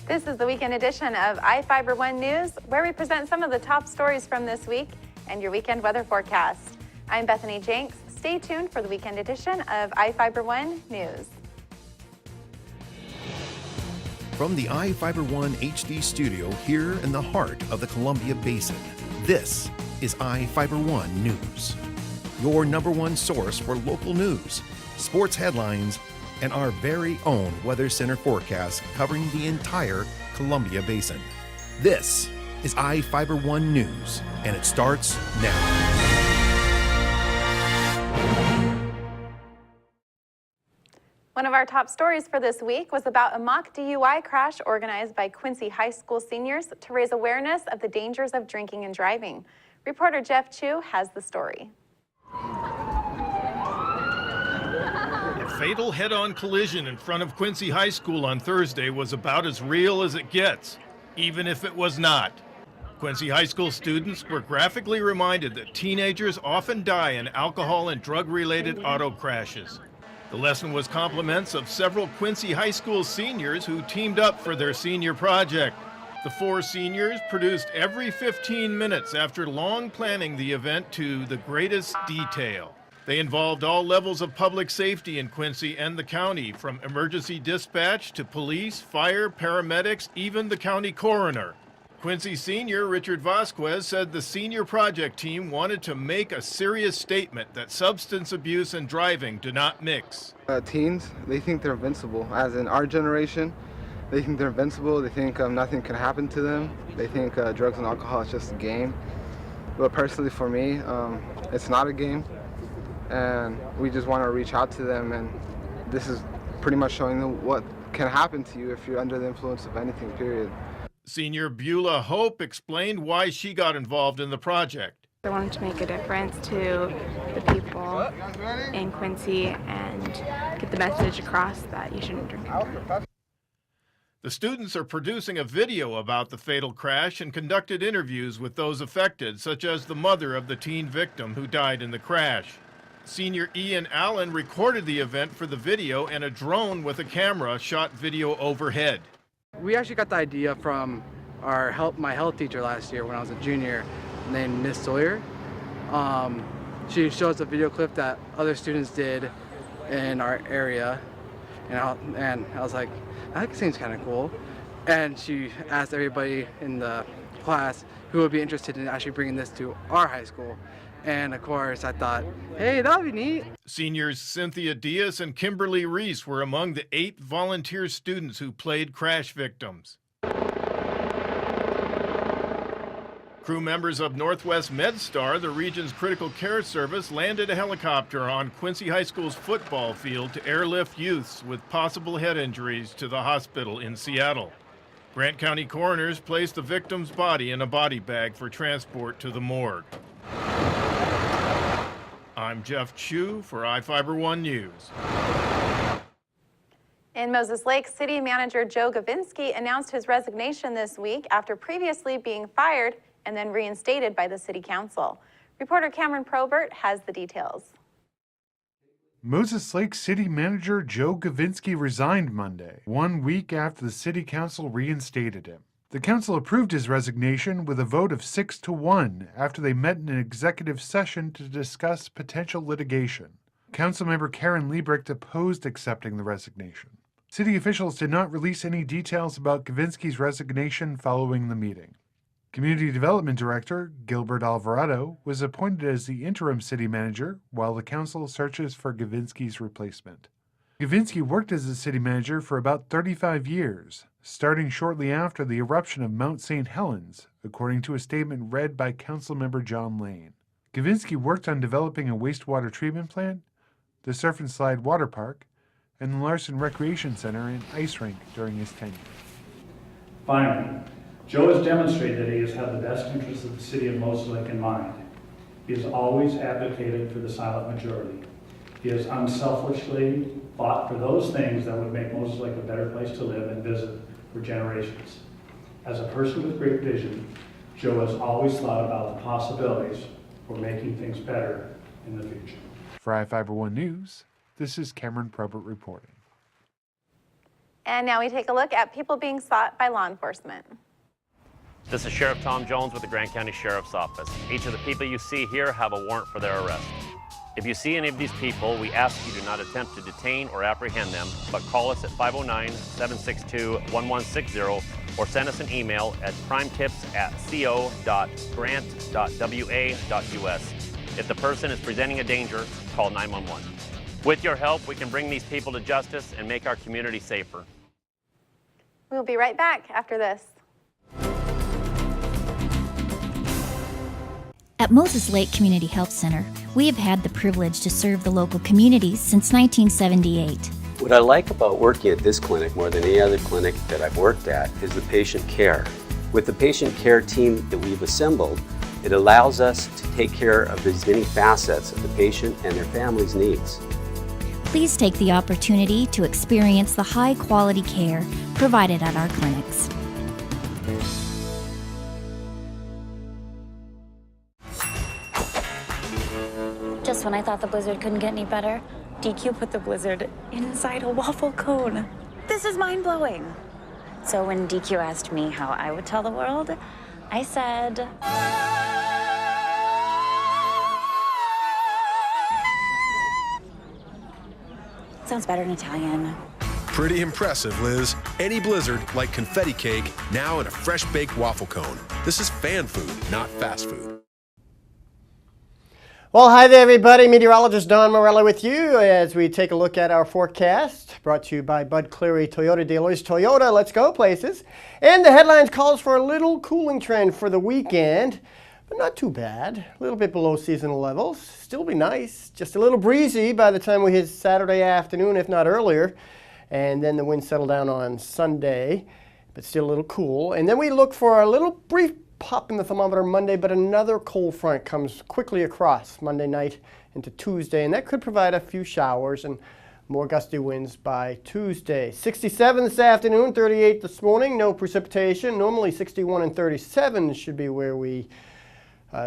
This is the weekend edition of iFiber One News, where we present some of the top stories from this week and your weekend weather forecast. I'm Bethany Jenks. Stay tuned for the weekend edition of iFiber One News. From the iFiber One HD studio here in the heart of the Columbia Basin, this is iFiber One News, your number one source for local news, sports headlines, and our very own Weather Center forecast covering the entire Columbia Basin. This is iFiber One News, and it starts now. One of our top stories for this week was about a mock DUI crash organized by Quincy High School seniors to raise awareness of the dangers of drinking and driving. Reporter Jeff Chu has the story. A fatal head-on collision in front of Quincy High School on Thursday was about as real as it gets, even if it was not. Quincy High School students were graphically reminded that teenagers often die in alcohol and drug-related auto crashes. The lesson was compliments of several Quincy High School seniors who teamed up for their senior project. The four seniors produced every 15 minutes after long planning the event to the greatest detail. They involved all levels of public safety in Quincy and the county, from emergency dispatch to police, fire, paramedics, even the county coroner. Quincy senior Richard Vasquez said the senior project team wanted to make a serious statement that substance abuse and driving do not mix. Teens, they think they're invincible. As in our generation, they think they're invincible. They think nothing can happen to them. They think drugs and alcohol is just a game. But personally for me, it's not a game. And we just want to reach out to them, and this is pretty much showing them what can happen to you if you're under the influence of anything, period. Senior Beulah Hope explained why she got involved in the project. I wanted to make a difference to the people in Quincy and get the message across that you shouldn't drink and drive. The students are producing a video about the fatal crash and conducted interviews with those affected, such as the mother of the teen victim who died in the crash. Senior Ian Allen recorded the event for the video, and a drone with a camera shot video overhead. We actually got the idea from my health teacher last year when I was a junior, named Miss Sawyer. She showed us a video clip that other students did in our area, and I was like, that seems kind of cool. And she asked everybody in the class who would be interested in actually bringing this to our high school. And of course, I thought, hey, that would be neat. Seniors Cynthia Diaz and Kimberly Reese were among the 8 volunteer students who played crash victims. Crew members of Northwest MedStar, the region's critical care service, landed a helicopter on Quincy High School's football field to airlift youths with possible head injuries to the hospital in Seattle. Grant County coroners placed the victim's body in a body bag for transport to the morgue. I'm Jeff Chu for iFiber One News. In Moses Lake, City Manager Joe Gavinsky announced his resignation this week after previously being fired and then reinstated by the City Council. Reporter Cameron Probert has the details. Moses Lake City Manager Joe Gavinsky resigned Monday, 1 week after the City Council reinstated him. The council approved his resignation with a vote of 6-1 after they met in an executive session to discuss potential litigation. Councilmember Karen Liebricht opposed accepting the resignation. City officials did not release any details about Gavinsky's resignation following the meeting. Community Development Director Gilbert Alvarado was appointed as the interim city manager while the council searches for Gavinsky's replacement. Gavinsky worked as a city manager for about 35 years, starting shortly after the eruption of Mount St. Helens, according to a statement read by Councilmember John Lane. Gavinsky worked on developing a wastewater treatment plant, the Surf and Slide Water Park, and the Larson Recreation Center and ice rink during his tenure. Finally, Joe has demonstrated that he has had the best interests of the city of Moses Lake in mind. He has always advocated for the silent majority. He has unselfishly fought for those things that would make Moses Lake a better place to live and visit for generations. As a person with great vision, Joe has always thought about the possibilities for making things better in the future. For iFiber One News, this is Cameron Probert reporting. And now we take a look at people being sought by law enforcement. This is Sheriff Tom Jones with the Grant County Sheriff's Office. Each of the people you see here have a warrant for their arrest. If you see any of these people, we ask you do not attempt to detain or apprehend them, but call us at 509-762-1160 or send us an email at crimetips@co.grant.wa.us. If the person is presenting a danger, call 911. With your help, we can bring these people to justice and make our community safer. We'll be right back after this. At Moses Lake Community Health Center, we have had the privilege to serve the local communities since 1978. What I like about working at this clinic more than any other clinic that I've worked at is the patient care. With the patient care team that we've assembled, it allows us to take care of as many facets of the patient and their family's needs. Please take the opportunity to experience the high-quality care provided at our clinics. Just when I thought the blizzard couldn't get any better, DQ put the blizzard inside a waffle cone. This is mind-blowing. So when DQ asked me how I would tell the world, I said... Sounds better in Italian. Pretty impressive, Liz. Any blizzard, like confetti cake, now in a fresh-baked waffle cone. This is fan food, not fast food. Well, hi there, everybody. Meteorologist Don Morelli with you as we take a look at our forecast, brought to you by Bud Cleary Toyota dealers. Toyota, let's go places. And the headlines calls for a little cooling trend for the weekend, but not too bad. A little bit below seasonal levels. Still be nice. Just a little breezy by the time we hit Saturday afternoon, if not earlier. And then the winds settle down on Sunday, but still a little cool. And then we look for a little brief pop in the thermometer Monday, but another cold front comes quickly across Monday night into Tuesday, and that could provide a few showers and more gusty winds by Tuesday. 67 this afternoon, 38 this morning, no precipitation. Normally 61 and 37 should be where we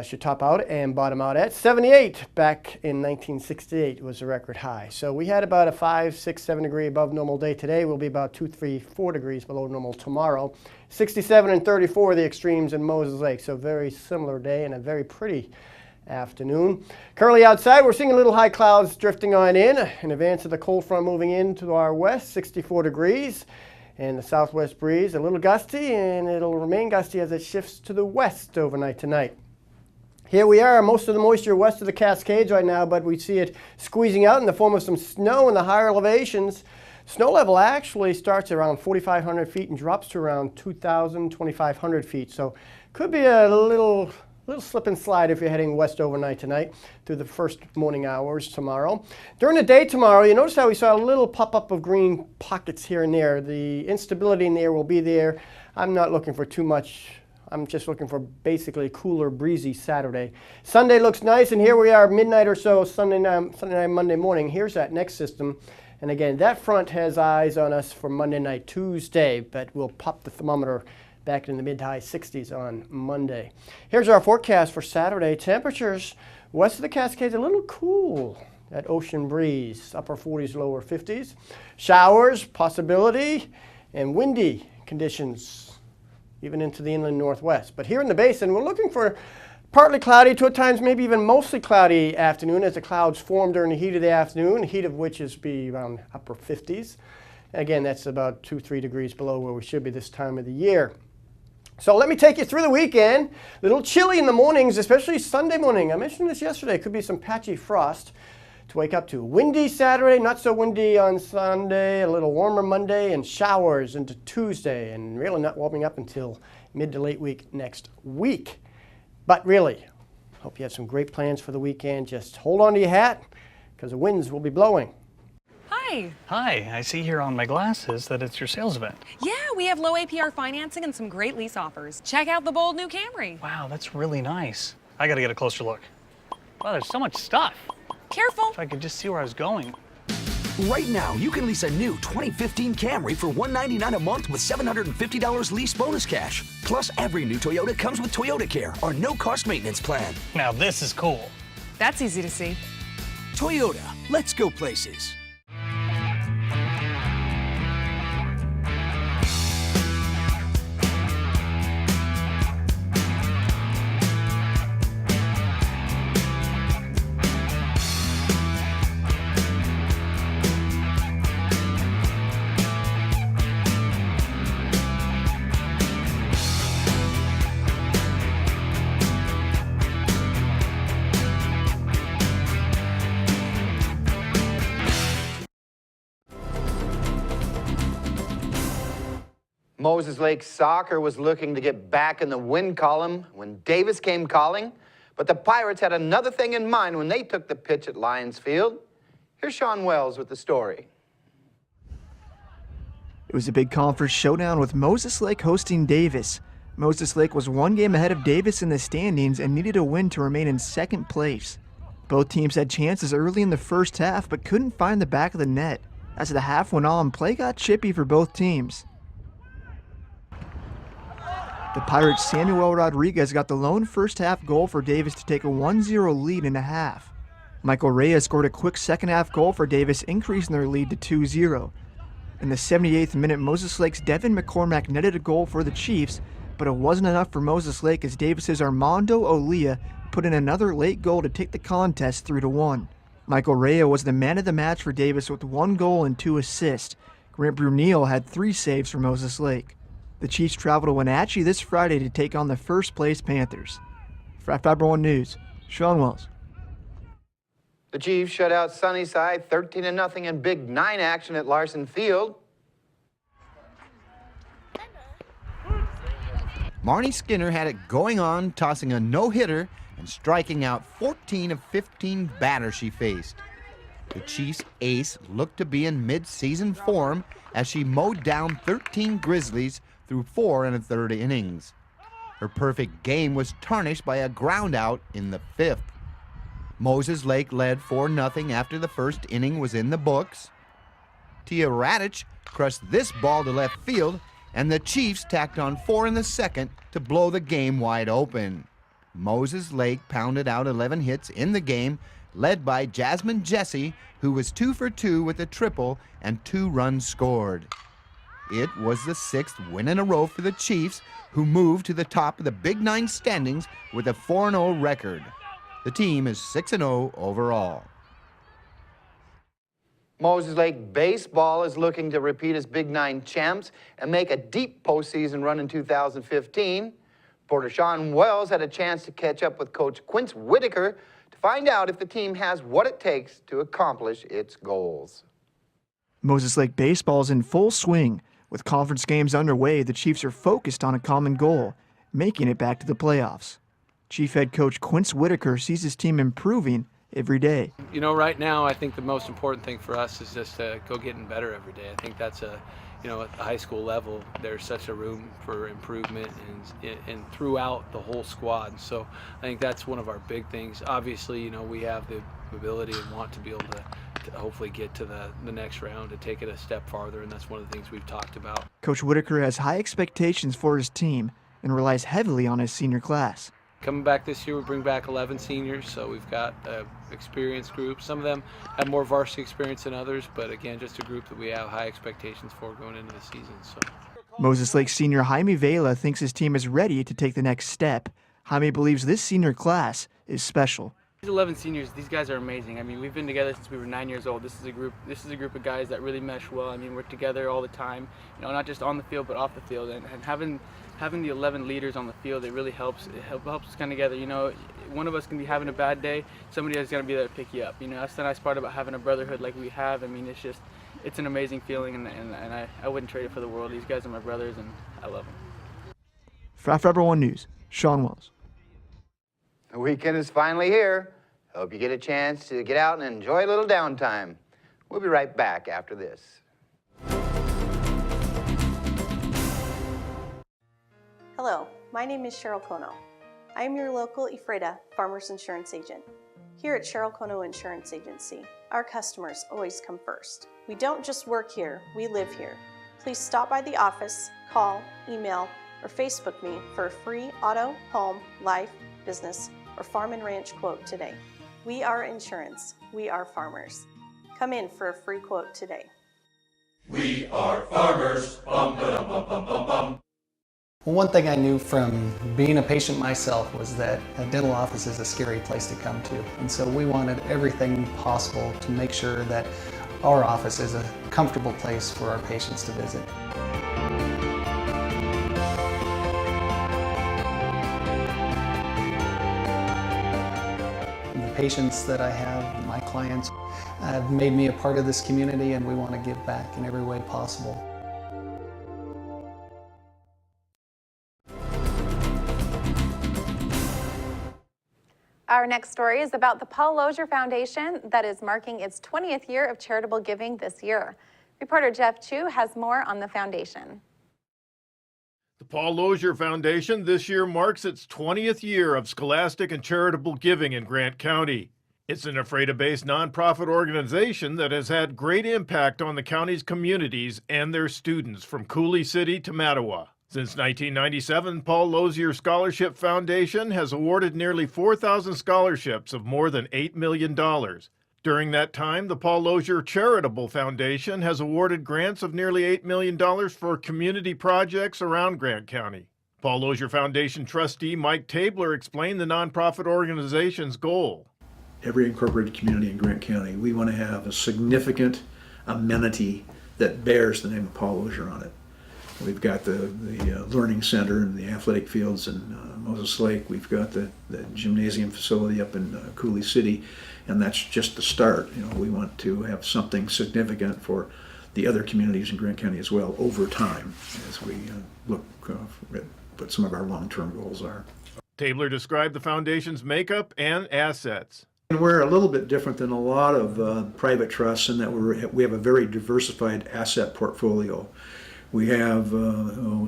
should top out and bottom out at. 78 back in 1968 was a record high. So we had about a 5, 6, 7 degree above normal day today. We'll be about 2, 3, 4 degrees below normal tomorrow. 67 and 34 the extremes in Moses Lake. So very similar day and a very pretty afternoon. Currently outside, we're seeing a little high clouds drifting on in advance of the cold front moving into our west, 64 degrees. And the southwest breeze a little gusty, and it'll remain gusty as it shifts to the west overnight tonight. Here we are, most of the moisture west of the Cascades right now, but we see it squeezing out in the form of some snow in the higher elevations. Snow level actually starts around 4,500 feet and drops to around 2,000, 2,500 feet. So could be a little slip and slide if you're heading west overnight tonight through the first morning hours tomorrow. During the day tomorrow, you notice how we saw a little pop-up of green pockets here and there. The instability in the air will be there. I'm not looking for too much. I'm just looking for basically cooler, breezy Saturday. Sunday looks nice, and here we are midnight or so, Sunday night, Monday morning. Here's that next system. And again, that front has eyes on us for Monday night, Tuesday, but we'll pop the thermometer back in the mid-high 60s on Monday. Here's our forecast for Saturday. Temperatures west of the Cascades a little cool. That ocean breeze, upper 40s, lower 50s. Showers, possibility, and windy conditions even into the inland northwest. But here in the basin, we're looking for partly cloudy to at times maybe even mostly cloudy afternoon as the clouds form during the heat of the afternoon, heat of which is be around upper 50s. Again, that's about 2, 3 degrees below where we should be this time of the year. So let me take you through the weekend. A little chilly in the mornings, especially Sunday morning. I mentioned this yesterday. Could be some patchy frost to wake up to. Windy Saturday, not so windy on Sunday, a little warmer Monday, and showers into Tuesday, and really not warming up until mid to late week next week. But really, hope you have some great plans for the weekend. Just hold on to your hat, because the winds will be blowing. Hi. Hi, I see here on my glasses that it's your sales event. Yeah, we have low APR financing and some great lease offers. Check out the bold new Camry. Wow, that's really nice. I gotta get a closer look. Wow, there's so much stuff. Careful. If I could just see where I was going. Right now, you can lease a new 2015 Camry for $199 a month with $750 lease bonus cash. Plus, every new Toyota comes with Toyota Care, our no-cost maintenance plan. Now this is cool. That's easy to see. Toyota, let's go places. Moses Lake soccer was looking to get back in the win column when Davis came calling, but the Pirates had another thing in mind when they took the pitch at Lions Field. Here's Sean Wells with the story. It was a big conference showdown with Moses Lake hosting Davis. Moses Lake was one game ahead of Davis in the standings and needed a win to remain in second place. Both teams had chances early in the first half but couldn't find the back of the net. As the half went on, play got chippy for both teams. The Pirates' Samuel Rodriguez got the lone first half goal for Davis to take a 1-0 lead in a half. Michael Reyes scored a quick second half goal for Davis, increasing their lead to 2-0. In the 78th minute, Moses Lake's Devin McCormack netted a goal for the Chiefs, but it wasn't enough for Moses Lake as Davis's Armando Olia put in another late goal to take the contest 3-1. Michael Reyes was the man of the match for Davis with 1 goal and 2 assists. Grant Brunel had 3 saves for Moses Lake. The Chiefs travel to Wenatchee this Friday to take on the first-place Panthers. For Fiber One News, Sean Wells. The Chiefs shut out Sunnyside 13-0 in Big 9 action at Larson Field. Marnie Skinner had it going on, tossing a no-hitter and striking out 14 of 15 batters she faced. The Chiefs' ace looked to be in mid-season form as she mowed down 13 Grizzlies through 4 1/3 innings. Her perfect game was tarnished by a groundout in the 5th. Moses Lake led 4-0 after the first inning was in the books. Tia Radich crushed this ball to left field, and the Chiefs tacked on 4 in the 2nd to blow the game wide open. Moses Lake pounded out 11 hits in the game, led by Jasmine Jesse, who was 2 for 2 with a triple and 2 runs scored. It was the 6th win in a row for the Chiefs, who moved to the top of the Big 9 standings with a 4-0 record. The team is 6-0 overall. Moses Lake baseball is looking to repeat as Big 9 champs and make a deep postseason run in 2015. Reporter Sean Wells had a chance to catch up with Coach Quince Whitaker to find out if the team has what it takes to accomplish its goals. Moses Lake baseball is in full swing. With conference games underway, the Chiefs are focused on a common goal, making it back to the playoffs. Chief head coach Quince Whitaker sees his team improving every day. You know, right now, I think the most important thing for us is just to go getting better every day. I think that's at the high school level, there's such a room for improvement and throughout the whole squad. So I think that's one of our big things. Obviously, we have the ability and want to be able to hopefully get to the next round and take it a step farther, and that's one of the things we've talked about. Coach Whitaker has high expectations for his team and relies heavily on his senior class. Coming back this year, we bring back 11 seniors, so we've got an experienced group. Some of them have more varsity experience than others, but again, just a group that we have high expectations for going into the season. So, Moses Lake senior Jaime Vela thinks his team is ready to take the next step. Jaime believes this senior class is special. These 11 seniors, these guys are amazing. I mean, we've been together since we were 9 years old. This is a group of guys that really mesh well. I mean, we're together all the time, not just on the field but off the field. And having the 11 leaders on the field, it really helps. It helps us come together. One of us can be having a bad day, somebody else is going to be there to pick you up. That's the nice part about having a brotherhood like we have. I mean, it's an amazing feeling, and I wouldn't trade it for the world. These guys are my brothers, and I love them. For Fiber One News, Sean Wells. The weekend is finally here. Hope you get a chance to get out and enjoy a little downtime. We'll be right back after this. Hello, my name is Cheryl Kono. I am your local Ephrata Farmers Insurance Agent. Here at Cheryl Kono Insurance Agency, our customers always come first. We don't just work here, we live here. Please stop by the office, call, email, or Facebook me for a free auto, home, life, business, or farm and ranch quote today. We are insurance. We are farmers. Come in for a free quote today. We are farmers. Bum, ba-dum, bum, bum, bum, bum. Well, one thing I knew from being a patient myself was that a dental office is a scary place to come to. And so we wanted everything possible to make sure that our office is a comfortable place for our patients to visit. The patients that I have, my clients, have made me a part of this community, and we want to give back in every way possible. Our next story is about the Paul Lozier Foundation that is marking its 20th year of charitable giving this year. Reporter Jeff Chu has more on the foundation. The Paul Lozier Foundation this year marks its 20th year of scholastic and charitable giving in Grant County. It's an Ephrata-based nonprofit organization that has had great impact on the county's communities and their students from Coulee City to Mattawa. Since 1997, Paul Lozier Scholarship Foundation has awarded nearly 4,000 scholarships of more than $8 million. During that time, the Paul Lozier Charitable Foundation has awarded grants of nearly $8 million for community projects around Grant County. Paul Lozier Foundation trustee Mike Tabler explained the nonprofit organization's goal. Every incorporated community in Grant County, we want to have a significant amenity that bears the name of Paul Lozier on it. We've got the Learning Center and the athletic fields in Moses Lake. We've got the gymnasium facility up in Coulee City, and that's just the start. We want to have something significant for the other communities in Grant County as well over time as we look at what some of our long-term goals are. Tabler described the foundation's makeup and assets. And we're a little bit different than a lot of private trusts in that we have a very diversified asset portfolio. We have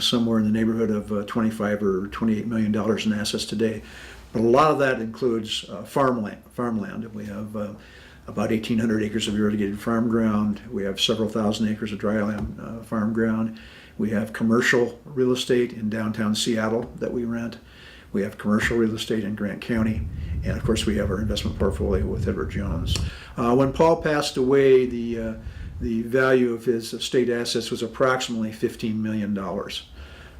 somewhere in the neighborhood of $25 or $28 million in assets today, but a lot of that includes farmland. We have about 1,800 acres of irrigated farm ground. We have several thousand acres of dryland farm ground. We have commercial real estate in downtown Seattle that we rent. We have commercial real estate in Grant County, and of course we have our investment portfolio with Edward Jones. When Paul passed away, the value of his estate assets was approximately $15 million.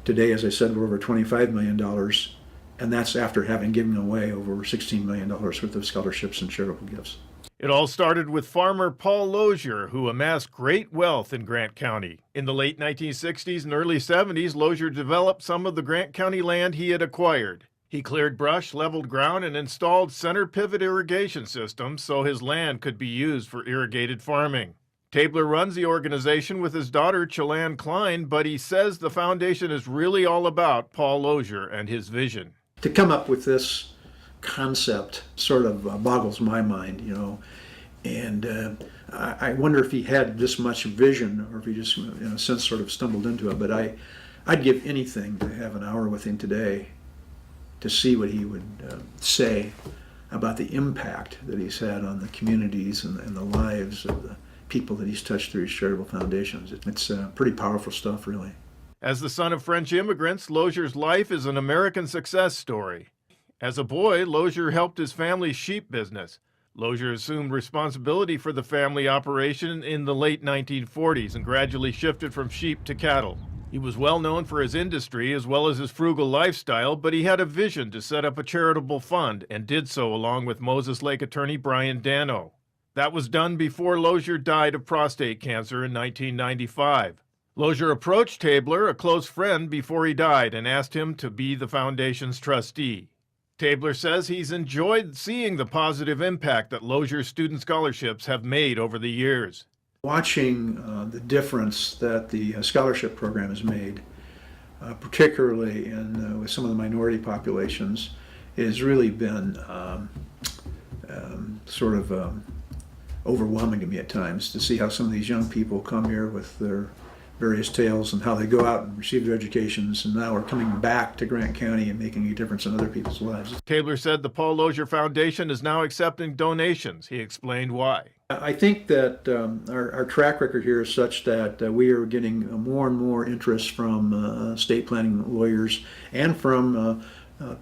Today, as I said, we're over $25 million, and that's after having given away over $16 million worth of scholarships and charitable gifts. It all started with farmer Paul Lozier, who amassed great wealth in Grant County. In the late 1960s and early 70s, Lozier developed some of the Grant County land he had acquired. He cleared brush, leveled ground, and installed center pivot irrigation systems so his land could be used for irrigated farming. Tabler runs the organization with his daughter, Chelan Klein, but he says the foundation is really all about Paul Lozier and his vision. To come up with this concept sort of boggles my mind, and I wonder if he had this much vision or if he just, in a sense, sort of stumbled into it. But I'd give anything to have an hour with him today to see what he would say about the impact that he's had on the communities and the lives of the people that he's touched through his charitable foundations. It's pretty powerful stuff, really. As the son of French immigrants, Lozier's life is an American success story. As a boy, Lozier helped his family's sheep business. Lozier assumed responsibility for the family operation in the late 1940s and gradually shifted from sheep to cattle. He was well known for his industry as well as his frugal lifestyle, but he had a vision to set up a charitable fund and did so along with Moses Lake attorney Brian Dano. That was done before Lozier died of prostate cancer in 1995. Lozier approached Tabler, a close friend, before he died and asked him to be the foundation's trustee. Tabler says he's enjoyed seeing the positive impact that Lozier's student scholarships have made over the years. Watching the difference that the scholarship program has made, particularly with some of the minority populations, has really been overwhelming to me at times to see how some of these young people come here with their various tales and how they go out and receive their educations and now are coming back to Grant County and making a difference in other people's lives. Tabler said the Paul Lozier Foundation is now accepting donations. He explained why. I think that our track record here is such that we are getting more and more interest from estate planning lawyers and from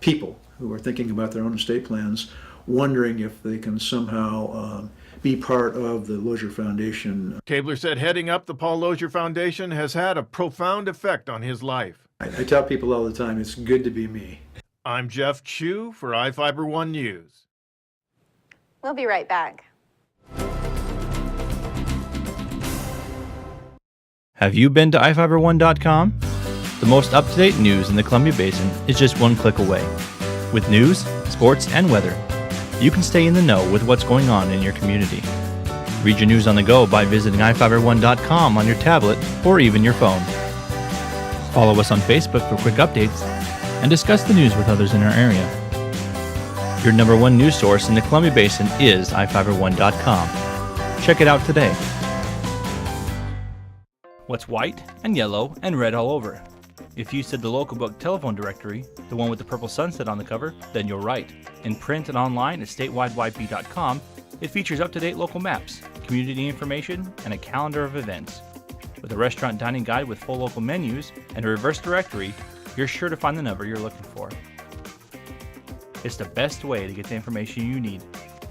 people who are thinking about their own estate plans, wondering if they can somehow be part of the Lozier Foundation. Tabler said heading up the Paul Lozier Foundation has had a profound effect on his life. I tell people all the time, it's good to be me. I'm Jeff Chu for iFiber One News. We'll be right back. Have you been to iFiber1.com? The most up-to-date news in the Columbia Basin is just one click away. With news, sports, and weather, you can stay in the know with what's going on in your community. Read your news on the go by visiting iFiber1.com on your tablet or even your phone. Follow us on Facebook for quick updates and discuss the news with others in our area. Your #1 news source in the Columbia Basin is i5r1.com. Check it out today. What's white and yellow and red all over? If you said the local book telephone directory, the one with the purple sunset on the cover, then you're right. In print and online at statewideyp.com, it features up-to-date local maps, community information, and a calendar of events. With a restaurant dining guide with full local menus and a reverse directory, you're sure to find the number you're looking for. It's the best way to get the information you need.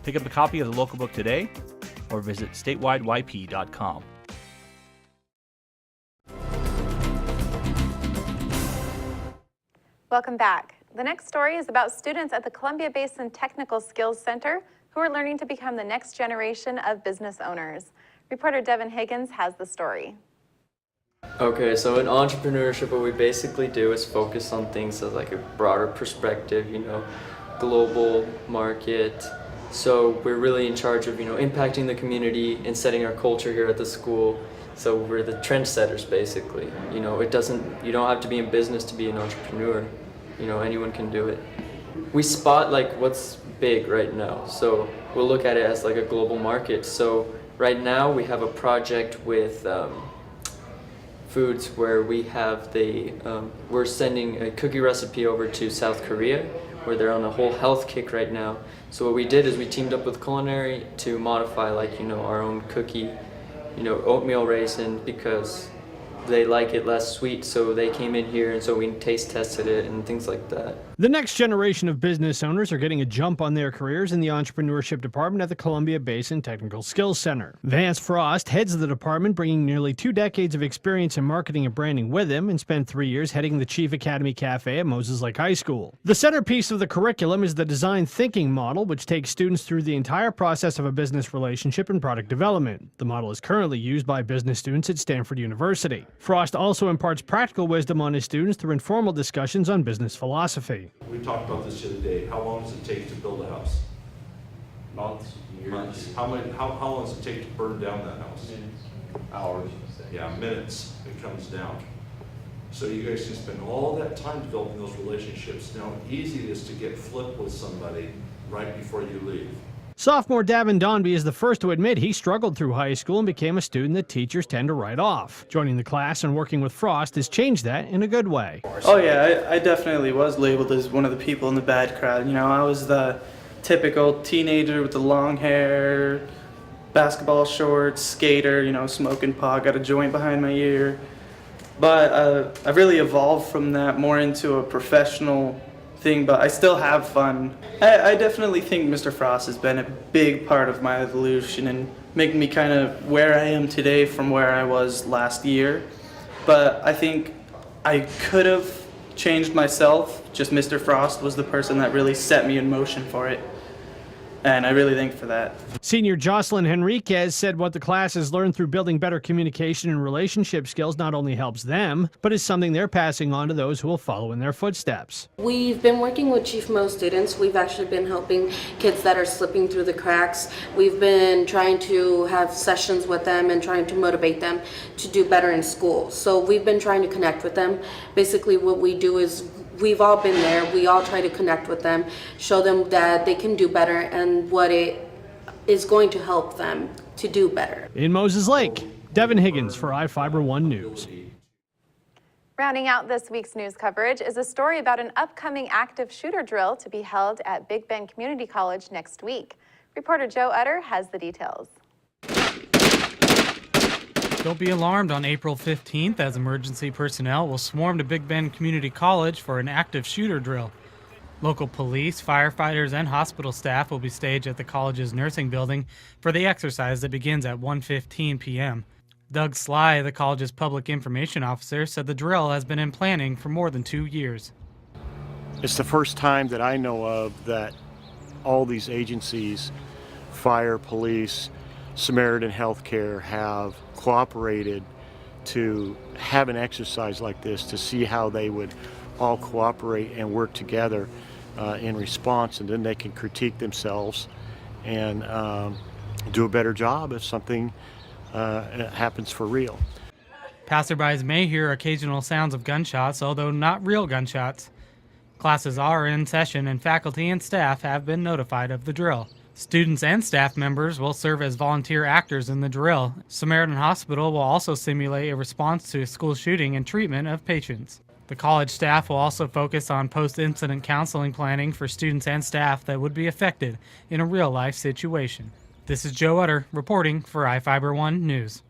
Pick up a copy of the local book today or visit statewideyp.com. Welcome back. The next story is about students at the Columbia Basin Technical Skills Center who are learning to become the next generation of business owners. Reporter Devin Higgins has the story. Okay, so in entrepreneurship, what we basically do is focus on things as like a broader perspective, global market. So we're really in charge of, impacting the community and setting our culture here at the school. So we're the trendsetters, basically. You don't have to be in business to be an entrepreneur. Anyone can do it. We spot like what's big right now. So we'll look at it as like a global market. So right now we have a project with foods where we have we're sending a cookie recipe over to South Korea, where they're on a whole health kick right now. So what we did is we teamed up with Culinary to modify our own cookie, oatmeal raisin, because they like it less sweet, so they came in here and so we taste tested it and things like that. The next generation of business owners are getting a jump on their careers in the entrepreneurship department at the Columbia Basin Technical Skills Center. Vance Frost heads the department, bringing nearly 2 decades of experience in marketing and branding with him, and spent 3 years heading the Chief Academy Cafe at Moses Lake High School. The centerpiece of the curriculum is the design thinking model, which takes students through the entire process of a business relationship and product development. The model is currently used by business students at Stanford University. Frost also imparts practical wisdom on his students through informal discussions on business philosophy. We talked about this the other day. How long does it take to build a house? Months, years. How long does it take to burn down that house? Minutes. Hours. Yeah, minutes. It comes down. So you guys can spend all that time developing those relationships. Now, easy it is to get flipped with somebody right before you leave. Sophomore Davin Donby is the first to admit he struggled through high school and became a student that teachers tend to write off. Joining the class and working with Frost has changed that in a good way. Oh yeah, I definitely was labeled as one of the people in the bad crowd. I was the typical teenager with the long hair, basketball shorts, skater, smoking pot, got a joint behind my ear. But I've really evolved from that more into a professional thing, but I still have fun. I definitely think Mr. Frost has been a big part of my evolution and making me kind of where I am today from where I was last year. But I think I could have changed myself. Just Mr. Frost was the person that really set me in motion for it. And I really thank for that. Senior Jocelyn Henriquez said what the class has learned through building better communication and relationship skills not only helps them, but is something they're passing on to those who will follow in their footsteps. We've been working with Chief Mo students. We've actually been helping kids that are slipping through the cracks. We've been trying to have sessions with them and trying to motivate them to do better in school. So we've been trying to connect with them. Basically what we do is we've all been there. We all try to connect with them, show them that they can do better and what it is going to help them to do better. In Moses Lake, Devin Higgins for iFiber1 News. Rounding out this week's news coverage is a story about an upcoming active shooter drill to be held at Big Bend Community College next week. Reporter Joe Utter has the details. Don't be alarmed on April 15th, as emergency personnel will swarm to Big Bend Community College for an active shooter drill. Local police, firefighters, and hospital staff will be staged at the college's nursing building for the exercise that begins at 1:15 p.m. Doug Sly, the college's public information officer, said the drill has been in planning for more than 2 years. It's the first time that I know of that all these agencies, fire, police, Samaritan Healthcare, have cooperated to have an exercise like this to see how they would all cooperate and work together in response, and then they can critique themselves and do a better job if something happens for real. Passerbys may hear occasional sounds of gunshots, although not real gunshots. Classes are in session and faculty and staff have been notified of the drill. Students and staff members will serve as volunteer actors in the drill. Samaritan Hospital will also simulate a response to a school shooting and treatment of patients. The college staff will also focus on post-incident counseling planning for students and staff that would be affected in a real-life situation. This is Joe Utter reporting for iFiber One News.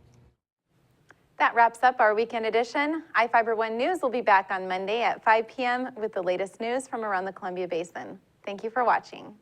That wraps up our weekend edition. iFiber One News will be back on Monday at 5 p.m. with the latest news from around the Columbia Basin. Thank you for watching.